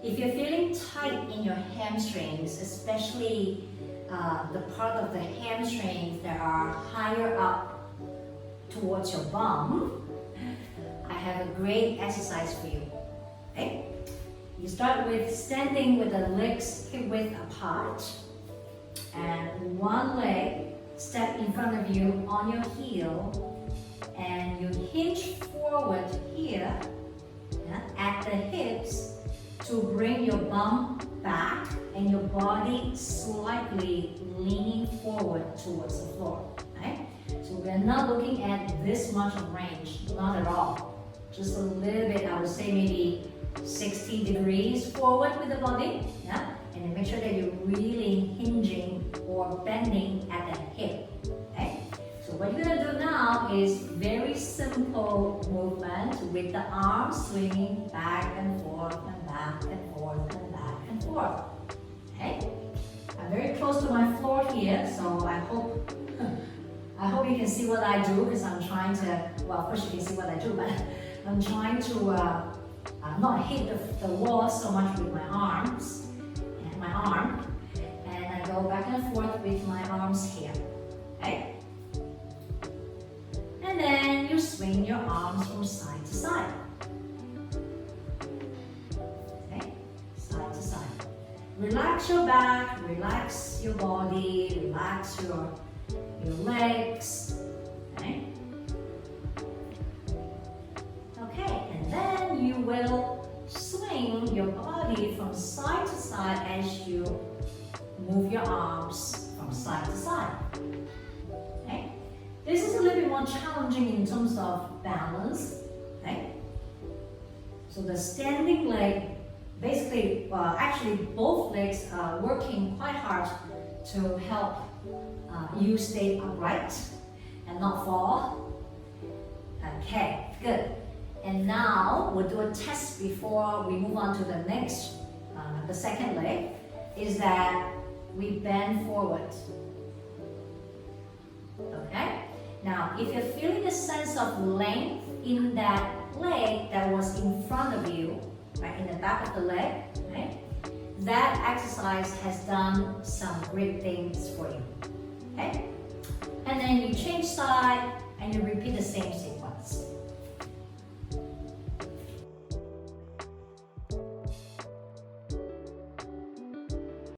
If you're feeling tight in your hamstrings, especially the part of the hamstrings that are higher up towards your bum, I have a great exercise for you. Okay? You start with standing with the legs hip width apart, and one leg step in front of you on your heel, and you hinge forward here at the hips to bring your bum back and your body slightly leaning forward towards the floor. Okay? So we're not looking at this much of range, not at all. Just a little bit, I would say maybe 60 degrees forward with the body. Yeah? And then make sure that you're really hinging or bending at the hip. Okay? So what you're gonna do now is very simple movement with the arms swinging back and forth and back and forth and back and forth. Okay? I'm very close to my floor here, so I hope you can see what I do, because I'm trying to, well, of course you can see what I do, but I'm trying to not hit the wall so much with my arms and my arm, and I go back and forth with my arms here. Okay? And then you swing your arms from side to side. Okay? Side to side. Relax your back, relax your body, relax your legs. Okay? Okay, and then you will swing your body from side to side as you move your arms from side to side. Okay? This is a little bit more challenging in terms of balance. Okay? So the standing leg, basically, actually both legs are working quite hard to help you stay upright and not fall. Okay, good. And now we'll do a test before we move on to the next, the second leg, is that we bend forward. Okay? Now, if you're feeling a sense of length in that leg that was in front of you, right, in the back of the leg, right, that exercise has done some great things for you. Okay? And then you change side and you repeat the same thing.